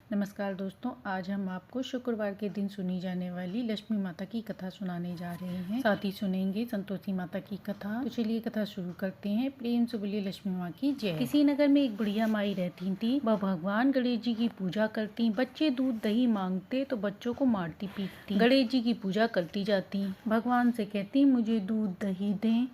नमस्कार दोस्तों, आज हम आपको शुक्रवार के दिन सुनी जाने वाली लक्ष्मी माता की कथा सुनाने जा रहे हैं। साथ ही सुनेंगे संतोषी माता की कथा। तो चलिए कथा शुरू करते हैं। प्रेम से बोलिए लक्ष्मी माँ की जय। किसी नगर में एक बुढ़िया माई रहती थी। वह भगवान गणेश जी की पूजा करती। बच्चे दूध दही मांगते तो बच्चों को मारती पीटती। गणेश जी की पूजा करती जाती। भगवान से कहती मुझे दूध दही दें,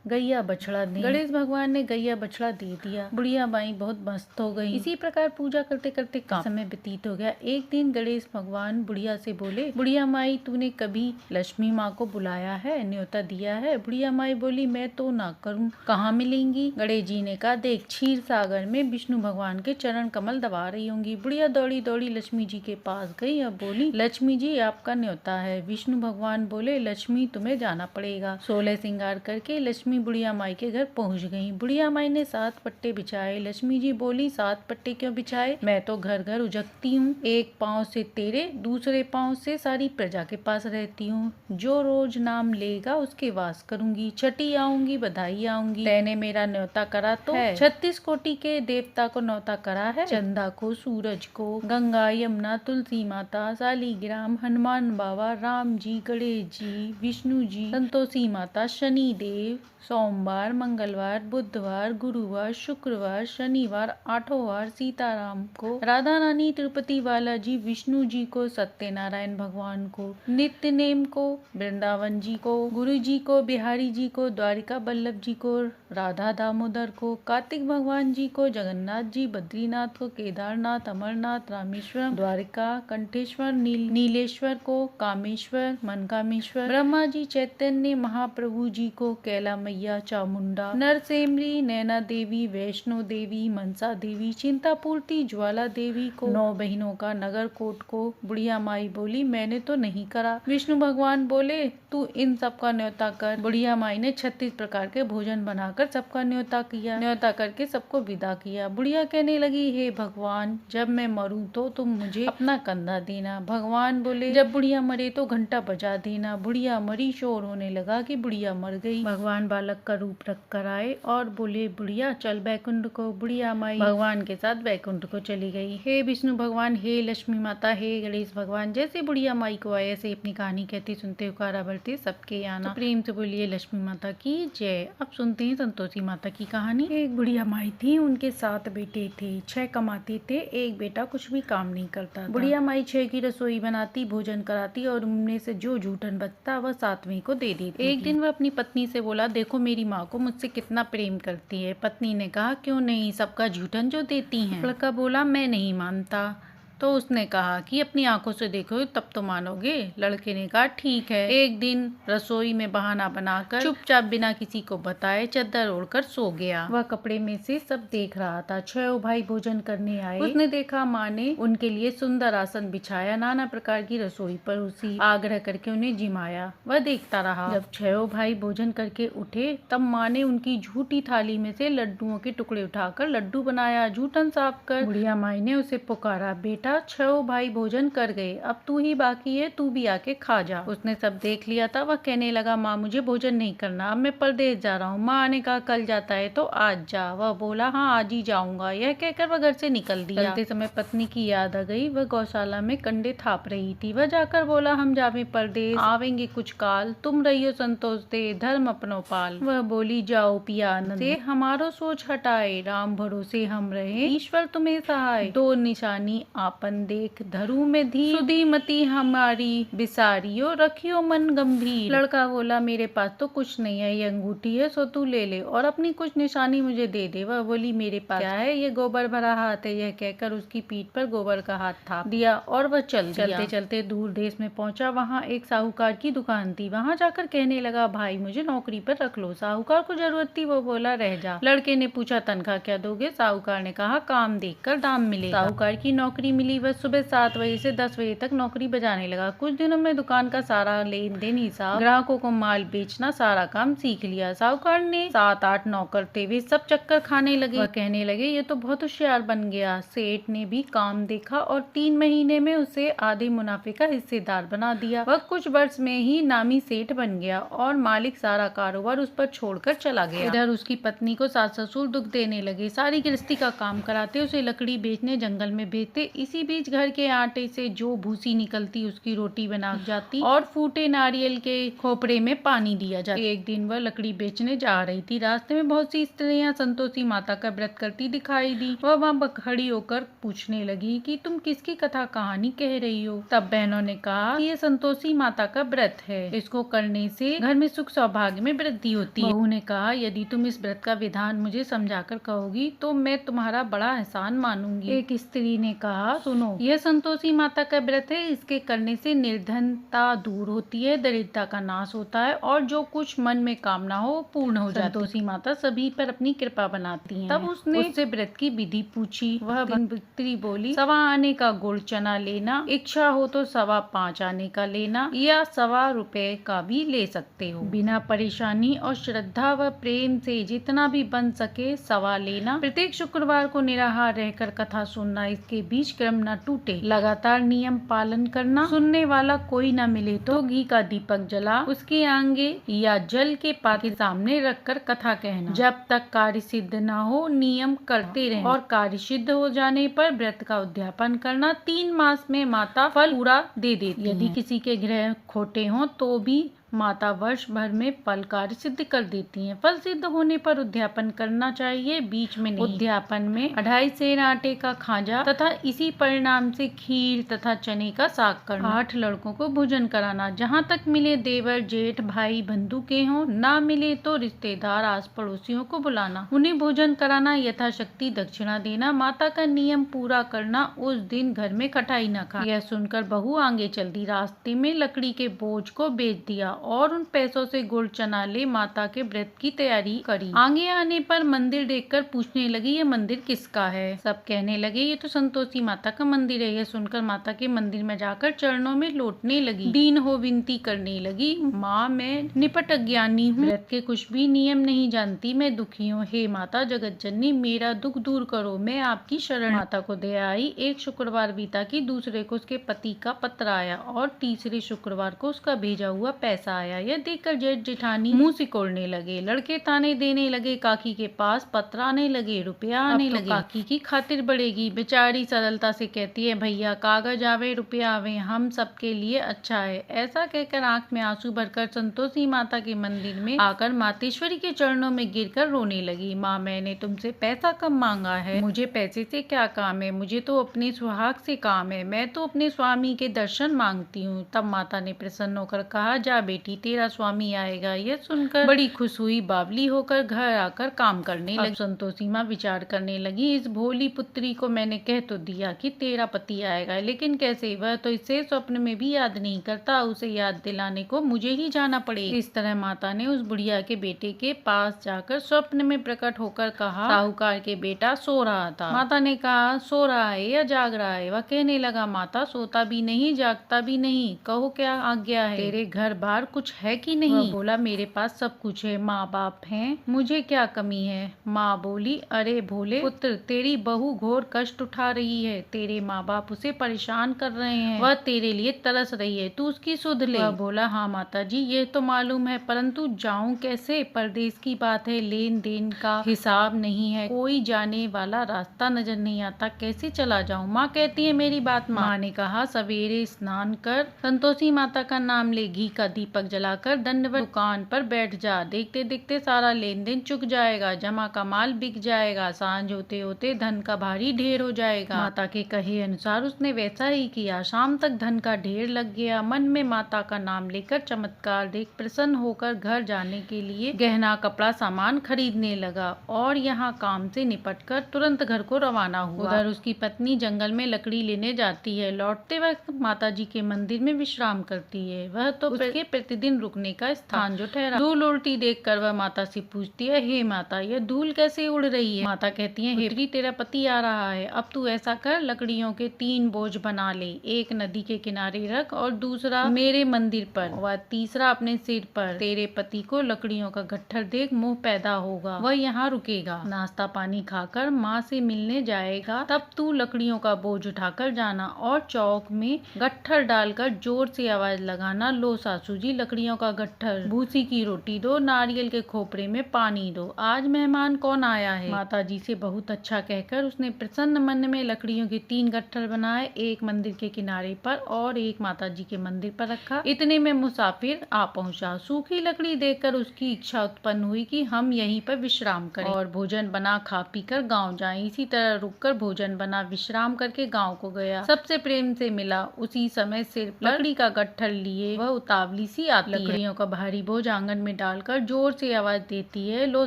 गैया बछड़ा दें। गणेश भगवान ने गैया बछड़ा दे दिया। बुढ़िया माई बहुत मस्त हो गई। इसी प्रकार पूजा करते करते समय व्यतीत हो गया। एक दिन गणेश भगवान बुढ़िया से बोले, बुढ़िया माई तूने कभी लक्ष्मी माँ को बुलाया है, न्योता दिया है? बुढ़िया माई बोली, मैं तो ना करूँ, कहाँ मिलेंगी? गणेश जी ने कहा, देख क्षीर सागर में विष्णु भगवान के चरण कमल दबा रही होंगी। बुढ़िया दौड़ी दौड़ी लक्ष्मी जी के पास गई और बोली, लक्ष्मी जी आपका न्योता है। विष्णु भगवान बोले, लक्ष्मी तुम्हें जाना पड़ेगा। 16 श्रृंगार करके लक्ष्मी बुढ़िया माई के घर पहुंच गई। बुढ़िया माई ने 7 पट्टे बिछाए। लक्ष्मी जी बोली, 7 पट्टे क्यों बिछाए? मैं तो घर घर उजकती हूँ। एक पाँव से तेरे, दूसरे पाँव से सारी प्रजा के पास रहती हूँ। जो रोज नाम लेगा उसके वास करूंगी। छठी आऊंगी, बधाई आऊंगी। तैने मेरा न्योता करा तो है। 36 कोटि के देवता को न्योता करा है। चंदा को, सूरज को, गंगा यमुना, तुलसी माता, शालीग्राम, हनुमान बाबा, राम जी, गणेश जी, विष्णु जी, संतोषी माता, शनि देव, सोमवार, मंगलवार, बुधवार, गुरुवार, शुक्रवार, शनिवार, 8 वार, सीताराम को, राधा रानी, तिरुपति बालाजी, विष्णु जी को, सत्यनारायण भगवान को, नित्य नेम को, वृंदावन जी को, गुरु जी को, बिहारी जी को, द्वारिका बल्लभ जी को, राधा दामोदर को, कार्तिक भगवान जी को, जगन्नाथ जी, बद्रीनाथ को, केदारनाथ, अमरनाथ, रामेश्वरम, द्वारिका, कंठेश्वर, नीलेश्वर को, कामेश्वर, मनकामेश्वर, ब्रह्मा जी, चैतन्य महाप्रभु जी को, कैला मैया, चामुंडा, नरसेमरी, नैना देवी, वैष्णो देवी, मनसा देवी, चिंतापूर्ति, ज्वाला देवी को, 9 बहनों का नगर कोट को। बुढ़िया माई बोली, मैंने तो नहीं करा। विष्णु भगवान बोले, तू इन सब का न्योता कर। बुढ़िया माई ने 36 प्रकार के भोजन बनाकर सबका न्योता किया। न्योता करके सबको विदा किया। बुढ़िया कहने लगी, हे भगवान, जब मैं मरूं तो तुम मुझे अपना कंधा देना। भगवान बोले, जब बुढ़िया मरे तो घंटा बजा देना। बुढ़िया मरी, शोर होने लगा कि बुढ़िया मर गई। भगवान बालक का रूप रख कर आए और बोले, बुढ़िया चल बैकुंठ को। बुढ़िया माई भगवान के साथ बैकुंठ को चली गई। हे विष्णु भगवान, हे लक्ष्मी माता, हे गणेश भगवान, जैसे बुढ़िया माई को आए ऐसे अपनी कहानी कहते सुनते हुकारा भरते सबके आना। तो प्रेम से बोलिए लक्ष्मी माता की जय। अब सुनते हैं संतोषी माता की कहानी। एक बुढ़िया माई थी, उनके 7 बेटे थे। 6 कमाते थे, एक बेटा कुछ भी काम नहीं करता था। बुढ़िया माई 6 की रसोई बनाती, भोजन कराती और उनमें से जो जूठन बचता वह 7वें को दे देती। एक दिन वह अपनी पत्नी से बोला, देखो मेरी माँ को मुझसे कितना प्रेम करती है। पत्नी ने कहा, क्यों नहीं, सबका जूठन जो देती हैं। लड़का बोला, मैं नहीं मानता। तो उसने कहा कि अपनी आंखों से देखो तब तो मानोगे। लड़के ने कहा, ठीक है। एक दिन रसोई में बहाना बनाकर चुपचाप बिना किसी को बताए चादर ओढ़कर सो गया। वह कपड़े में से सब देख रहा था। 6 भाई भोजन करने आए। उसने देखा माँ ने उनके लिए सुंदर आसन बिछाया, नाना प्रकार की रसोई परोसी, आग्रह करके उन्हें जिमाया। वह देखता रहा। जब 6 भाई भोजन करके उठे तब माँ ने उनकी झूठी थाली में से लड्डुओं के टुकड़े उठाकर लड्डू बनाया, जूठन साफ कर। बुढ़िया माई ने उसे पुकारा, बेटा 6 भाई भोजन कर गए, अब तू ही बाकी है, तू भी आके खा जा। उसने सब देख लिया था। वह कहने लगा, माँ मुझे भोजन नहीं करना, अब मैं परदेश जा रहा हूँ। माँ ने कहा, कल जाता है तो आज जा। वह बोला, हाँ आज ही जाऊंगा। यह कहकर वह घर से निकल दिया। चलते समय पत्नी की याद आ गई। वह गौशाला में कंडे थाप रही थी। वह जाकर बोला, हम जावे परदेश, आवेंगे कुछ काल, तुम रहियो संतोष दे, धर्म अपनो पाल। वह बोली, जाओ पिया आनंद से, हमारो सोच हटाए, राम भरोसे हम रहे, ईश्वर तुम्हें सहाय। 2 निशानी आपन देख, धरू में धी, सुधी मती हमारी बिसारियो, रखियो मन गंभीर। लड़का बोला, मेरे पास तो कुछ नहीं है, ये अंगूठी है, सो तू ले ले और अपनी कुछ निशानी मुझे दे दे। वह बोली, मेरे पास क्या है, ये गोबर भरा हाथ है। यह कहकर उसकी पीठ पर गोबर का हाथ थाप दिया और वह चल दिया। चलते चलते दूर देश में पहुंचा। वहाँ एक साहूकार की दुकान थी। वहाँ जाकर कहने लगा, भाई मुझे नौकरी पर रख लो। साहूकार को जरूरत थी, वो बोला, रह जा। लड़के ने पूछा, तनख्वाह क्या दोगे? साहूकार ने कहा, काम देखकर दाम मिलेगा। साहूकार की नौकरी मिली। वह सुबह 7 बजे से 10 बजे तक नौकरी बजाने लगा। कुछ दिनों में दुकान का सारा लेन देन हिसाब, ग्राहकों को माल बेचना, सारा काम सीख लिया। साहूकार ने 7-8 नौकर थे, वे सब चक्कर खाने लगे। वह कहने लगे, ये तो बहुत होशियार बन गया। सेठ ने भी काम देखा और 3 महीने में उसे आधे मुनाफे का हिस्सेदार बना दिया। वह कुछ वर्ष में ही नामी सेठ बन गया और मालिक सारा कारोबार उस पर छोड़कर चला गया। इधर उसकी पत्नी को सास ससुर दुख देने लगे। सारी गृहस्थी का काम कराते, उसे लकड़ी बेचने जंगल में भेजते। इस इसी बीच घर के आटे से जो भूसी निकलती उसकी रोटी बना जाती और फूटे नारियल के खोपड़े में पानी दिया जाता। एक दिन वह लकड़ी बेचने जा रही थी। रास्ते में बहुत सी स्त्रियां संतोषी माता का व्रत करती दिखाई दी। वह वहां खड़ी होकर पूछने लगी कि तुम किसकी कथा कहानी कह रही हो। तब बहनों ने कहा कि ये संतोषी माता का व्रत है, इसको करने से घर में सुख सौभाग्य में वृद्धि होती है। बहू ने कहा यदि तुम इस व्रत का विधान मुझे समझाकर कहोगी तो मैं तुम्हारा बड़ा एहसान मानूंगी। एक स्त्री ने कहा सुनो, यह संतोषी माता का व्रत है, इसके करने से निर्धनता दूर होती है, दरिद्रता का नाश होता है और जो कुछ मन में कामना हो पूर्ण हो जाती है। संतोषी माता सभी पर अपनी कृपा बनाती हैं। तब उसने उससे व्रत की विधि पूछी। वह स्त्री बोली 1.25 आने का गुड़ चना लेना, इच्छा हो तो 5.25 आने का लेना या 1.25 रुपए का भी ले सकते हो। बिना परेशानी और श्रद्धा व प्रेम से जितना भी बन सके 1.25 लेना। प्रत्येक शुक्रवार को निराहार रहकर कथा सुनना, इसके बीच क्रम न टूटे। लगातार नियम पालन करना। सुनने वाला कोई न मिले तो घी का दीपक जला उसके आगे या जल के पात्र के सामने रखकर कथा कहना। जब तक कार्य सिद्ध न हो नियम करते रहना और कार्य सिद्ध हो जाने पर व्रत का उद्यापन करना। 3 मास में माता फल पूरा दे देती है। यदि किसी के ग्रह खोटे हों तो भी माता वर्ष भर में फल कार्य सिद्ध कर देती हैं। फल सिद्ध होने पर उद्यापन करना चाहिए, बीच में नहीं। उद्यापन में 2.5 सेर आटे का खाजा तथा इसी परिणाम से खीर तथा चने का साग करना। 8 लड़कों को भोजन कराना। जहाँ तक मिले देवर जेठ भाई बंधु के हों, ना मिले तो रिश्तेदार आस पड़ोसियों को बुलाना, उन्हें भोजन कराना, यथाशक्ति दक्षिणा देना। माता का नियम पूरा करना। उस दिन घर में खटाई न खाना। यह सुनकर बहू आगे चल दी। रास्ते में लकड़ी के बोझ को बेच दिया और उन पैसों से गुड़ चना ले माता के व्रत की तैयारी करी। आगे आने पर मंदिर देखकर पूछने लगी ये मंदिर किसका है। सब कहने लगे ये तो संतोषी माता का मंदिर है। यह सुनकर माता के मंदिर में जाकर चरणों में लौटने लगी, दीन हो विनती करने लगी, माँ मैं निपट अज्ञानी हूँ, व्रत के कुछ भी नियम नहीं जानती, मैं दुखी हूँ। हे माता जगत जननी मेरा दुख दूर करो, मैं आपकी शरण। माता को दया आई। एक शुक्रवार बीता कि दूसरे को उसके पति का पत्र आया और तीसरे शुक्रवार को उसका भेजा हुआ पैसा आया। यह देखकर जेठ जेठानी मुंह सिकोड़ने लगे। लड़के ताने देने लगे, काकी के पास पत्र आने लगे, रुपया आने लगे। काकी की खातिर बढ़ेगी। बेचारी सरलता से कहती है भैया कागज आवे रुपया आवे, हम सबके लिए अच्छा है। ऐसा कहकर आंख में आंसू भरकर संतोषी माता के मंदिर में आकर मातेश्वरी के चरणों में गिरकर रोने लगी। माँ मैंने तुमसे पैसा कम मांगा है, मुझे पैसे से क्या काम है, मुझे तो अपने सुहाग से काम है, मैं तो अपने स्वामी के दर्शन मांगती हूँ। तब माता ने प्रसन्न होकर कहा जा बेटी तेरा स्वामी आएगा। यह सुनकर बड़ी खुश हुई, बावली होकर घर आकर काम करने लगी। संतोषी माँ विचार करने लगी इस भोली पुत्री को मैंने कह तो दिया कि तेरा पति आएगा, लेकिन कैसे, वह तो इसे स्वप्न में भी याद नहीं करता, उसे याद दिलाने को मुझे ही जाना पड़ेगा। इस तरह माता ने उस बुढ़िया के बेटे के पास जाकर स्वप्न में प्रकट होकर कहा साहूकार के बेटा सो रहा था। माता ने कहा सो रहा है या जाग रहा है। वह कहने लगा माता सोता भी नहीं जागता भी नहीं, कहो क्या आज्ञा है, तेरे घर बार कुछ है कि नहीं। बोला मेरे पास सब कुछ है, माँ बाप हैं, मुझे क्या कमी है। माँ बोली अरे भोले पुत्र तेरी बहू घोर कष्ट उठा रही है, तेरे माँ बाप उसे परेशान कर रहे हैं, वह तेरे लिए तरस रही है, तू उसकी सुध ले। बोला हाँ माता जी ये तो मालूम है, परंतु जाऊं कैसे, परदेश की बात है, लेन देन का हिसाब नहीं है, कोई जाने वाला रास्ता नजर नहीं आता, कैसे चला जाऊं। माँ कहती है मेरी बात। माँ ने कहा सवेरे स्नान कर संतोषी माता का नाम ले, घी का दीपक जलाकर दंडवत दुकान पर बैठ जा, देखते देखते सारा लेन देन चुक जाएगा, जमा का माल बिक जाएगा, सांझ होते होते धन का भारी ढेर हो जाएगा। माता के कहे अनुसार उसने वैसा ही किया। शाम तक धन का ढेर लग गया। मन में माता का नाम लेकर चमत्कार देख प्रसन्न होकर घर जाने के लिए गहना कपड़ा सामान खरीदने लगा और यहाँ काम से निपटकर तुरंत घर को रवाना हुआ। उधर उसकी पत्नी जंगल में लकड़ी लेने जाती है। लौटते वक्त माता जी के मंदिर में विश्राम करती है। वह तो उसके प्रतिदिन रुकने का स्थान जो ठहरा। धूल उड़ती देखकर वह माता से पूछती है हे माता यह धूल कैसे उड़ रही है। माता कहती है हे पुत्री तेरा पति आ रहा है, अब तू ऐसा कर लकड़ियों के 3 बोझ बना ले, एक नदी के किनारे रख और दूसरा मेरे मंदिर पर और तीसरा अपने सिर पर। तेरे पति को लकड़ियों का गट्ठर देख मोह पैदा होगा, वह यहाँ रुकेगा, नाश्ता पानी खाकर माँ से मिलने जाएगा, तब तू लकड़ियों का बोझ उठाकर जाना और चौक में गट्ठर डालकर जोर से आवाज लगाना लो सासू जी जी लकड़ियों का गट्ठर, भूसी की रोटी दो, नारियल के खोपरे में पानी दो, आज मेहमान कौन आया है। माता जी से बहुत अच्छा कहकर उसने प्रसन्न मन में लकड़ियों के 3 गट्ठर बनाए, एक मंदिर के किनारे पर और एक माता जी के मंदिर पर रखा। इतने में मुसाफिर आ पहुंचा। सूखी लकड़ी देखकर उसकी इच्छा उत्पन्न हुई कि हम यहीं पर विश्राम करें और भोजन बना खा पी कर गाँव जाए। इसी तरह रुककर भोजन बना विश्राम करके गाँव को गया। सबसे प्रेम से मिला। उसी समय सिर पर लकड़ी का गट्ठर लिए वह उतावली सी आती है। लकड़ियों का भारी बोझ आंगन में डालकर जोर से आवाज देती है, लो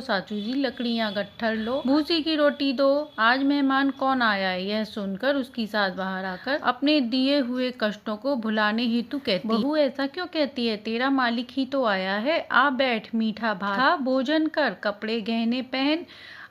साचू जी लकड़ियाँ गट्ठर लो, भूसी की रोटी दो, आज मेहमान कौन आया है। यह सुनकर उसकी सास बाहर आकर अपने दिए हुए कष्टों को भुलाने हेतु कहती, बहू ऐसा क्यों कहती है, तेरा मालिक ही तो आया है, आ बैठ, मीठा भात खा, भोजन कर, कपड़े गहने पहन।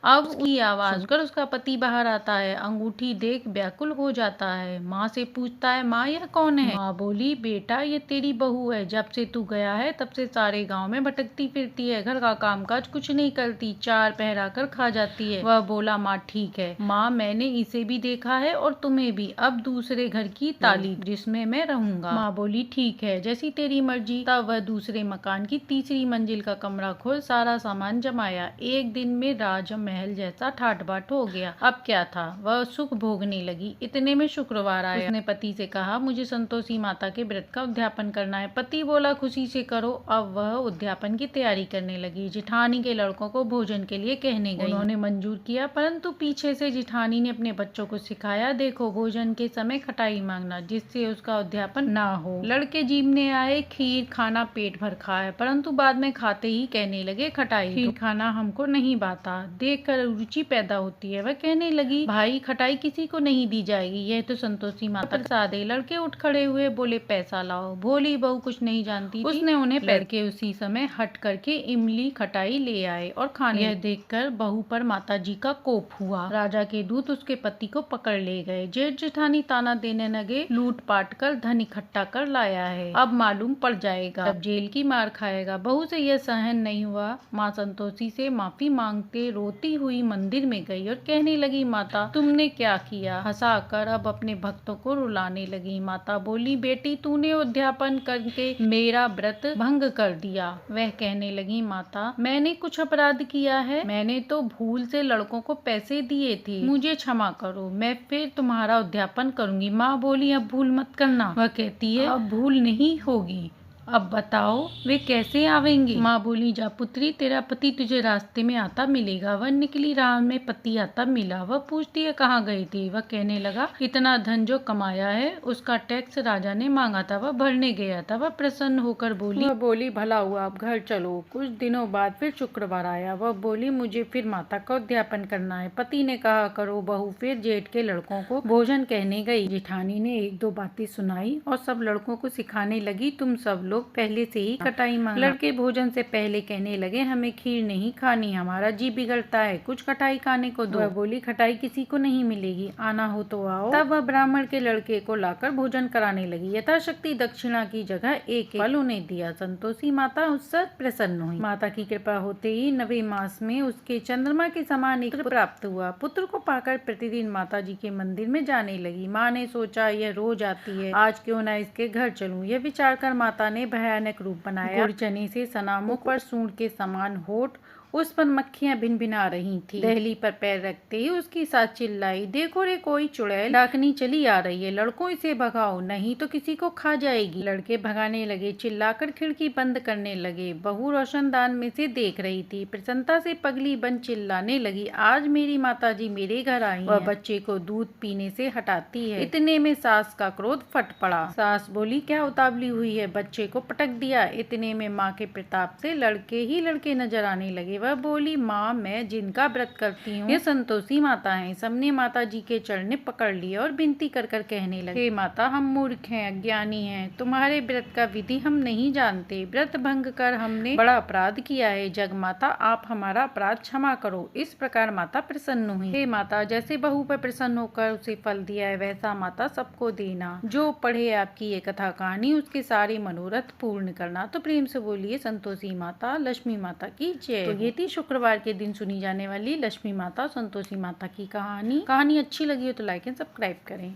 अब उसकी आवाज सुनकर उसका पति बाहर आता है, अंगूठी देख व्याकुल हो जाता है। माँ से पूछता है, माँ यह कौन है। माँ बोली, बेटा ये तेरी बहू है, जब से तू गया है तब से सारे गांव में भटकती फिरती है, घर का कामकाज कुछ नहीं करती, 4 पहरा कर खा जाती है। वह बोला, माँ ठीक है माँ, मैंने इसे भी देखा है और तुम्हें भी, अब दूसरे घर की ताली जिसमें मैं रहूंगा। माँ बोली, ठीक है जैसी तेरी मर्जी। तब वह दूसरे मकान की तीसरी मंजिल का कमरा खोल सारा सामान जमाया। एक दिन में राज महल जैसा ठाट बाट हो गया। अब क्या था, वह सुख भोगने लगी। इतने में शुक्रवार आया। उसने पति से कहा, मुझे संतोषी माता के व्रत का उद्यापन करना है। पति बोला, खुशी से करो। अब वह उद्यापन की तैयारी करने लगी। जिठानी के लड़कों को भोजन के लिए कहने गई। उन्होंने मंजूर किया, परंतु पीछे से जिठानी ने अपने बच्चों को सिखाया, देखो भोजन के समय खटाई मांगना, जिससे उसका उद्यापन ना हो। लड़के जीमने आए, खीर खाना पेट भर खाया, परंतु बाद में खाते ही कहने लगे, खटाई खीर खाना हमको नहीं भाता। देख कर रुचि पैदा होती है। वह कहने लगी, भाई खटाई किसी को नहीं दी जाएगी, यह तो संतोषी माता प्रसाद है। लड़के उठ खड़े हुए, बोले पैसा लाओ। भोली बहू कुछ नहीं जानती, उसने उन्हें लड़के उसी समय हट करके इमली खटाई ले आए और खाने। यह देखकर बहू पर माता जी का कोप हुआ। राजा के दूत उसके पति को पकड़ ले गए। जेठ जेठानी ताना देने लगे, लूट पाट कर धन इकट्ठा कर लाया है, अब मालूम पड़ जाएगा, अब जेल की मार खाएगा। बहू से यह सहन नहीं हुआ। माँ संतोषी से माफी मांगते रोती हुई मंदिर में गई और कहने लगी, माता तुमने क्या किया। हंसाकर अब अपने भक्तों को रुलाने लगी। माता बोली, बेटी तूने उद्यापन करके मेरा व्रत भंग कर दिया। वह कहने लगी, माता मैंने कुछ अपराध किया है, मैंने तो भूल से लड़कों को पैसे दिए थे, मुझे क्षमा करो, मैं फिर तुम्हारा उद्यापन करूंगी। माँ बोली, अब भूल मत करना। वह कहती है, अब भूल नहीं होगी, अब बताओ वे कैसे आवेंगे। माँ बोली, जा पुत्री, तेरा पति तुझे रास्ते में आता मिलेगा। वह निकली, राह में पति आता मिला। वह पूछती है, कहाँ गई थी। वह कहने लगा, इतना धन जो कमाया है उसका टैक्स राजा ने मांगा था, वह भरने गया था। वह प्रसन्न होकर बोली, भला हुआ, अब घर चलो। कुछ दिनों बाद फिर शुक्रवार आया। वह बोली, मुझे फिर माता का उद्यापन करना है। पति ने कहा, करो। बहू फिर जेठ के लड़कों को भोजन कहने गई। जेठानी ने 1-2 बातें सुनाई और सब लड़कों को सिखाने लगी, तुम सब लोग पहले से ही खटाई मांगना। लड़के भोजन से पहले कहने लगे, हमें खीर नहीं खानी, हमारा जी बिगड़ता है, कुछ खटाई खाने को दो। वह बोली, खटाई किसी को नहीं मिलेगी, आना हो तो आओ। तब वह ब्राह्मण के लड़के को लाकर भोजन कराने लगी। यथाशक्ति दक्षिणा की जगह एक फल उन्हें दिया। संतोषी माता उससे प्रसन्न हुई। माता की कृपा होते ही 9वें मास में उसके चंद्रमा के समान एक पुत्र प्राप्त हुआ। पुत्र को पाकर प्रतिदिन माता जी के मंदिर में जाने लगी। माँ ने सोचा, यह रोज आती है, आज क्यों न इसके घर चलूं। यह विचार कर माता ने भयानक रूप बनाया। गुड़ चने से सना मुख पर सूंड के समान होठ, उस पर मक्खियां भिनभिना रही थी। दहली पर पैर रखते ही उसकी सास चिल्लाई, देखो रे कोई चुड़ैल डाकनी चली आ रही है, लड़कों इसे भगाओ, नहीं तो किसी को खा जाएगी। लड़के भगाने लगे, चिल्लाकर खिड़की बंद करने लगे। बहू रोशनदान में से देख रही थी। प्रसन्नता से पगली बन चिल्लाने लगी, आज मेरी माताजी मेरे घर आई वह बच्चे को दूध पीने से हटाती है। इतने में सास का क्रोध फट पड़ा। सास बोली, क्या उतावली हुई है, बच्चे को पटक दिया। इतने में माँ के प्रताप से लड़के ही लड़के नजर आने लगे। वह बोली, माँ मैं जिनका व्रत करती हूँ ये संतोषी माता हैं। सबने माता जी के चरणें पकड़ लिए और विनती कर कर कहने लगे, हे माता, हम मूर्ख हैं, अज्ञानी हैं, तुम्हारे व्रत का विधि हम नहीं जानते, व्रत भंग कर हमने बड़ा अपराध किया है, जग माता आप हमारा अपराध क्षमा करो। इस प्रकार माता प्रसन्न हुई। हे माता, जैसे बहू पर प्रसन्न होकर उसे फल दिया है, वैसा माता सबको देना। जो पढ़े आपकी ये कथा कहानी उसके सारे मनोरथ पूर्ण करना। तो प्रेम से बोलिए संतोषी माता, लक्ष्मी माता की जय। तो ये थी शुक्रवार के दिन सुनी जाने वाली लक्ष्मी माता, संतोषी माता की कहानी। कहानी अच्छी लगी हो तो लाइक एंड सब्सक्राइब करें।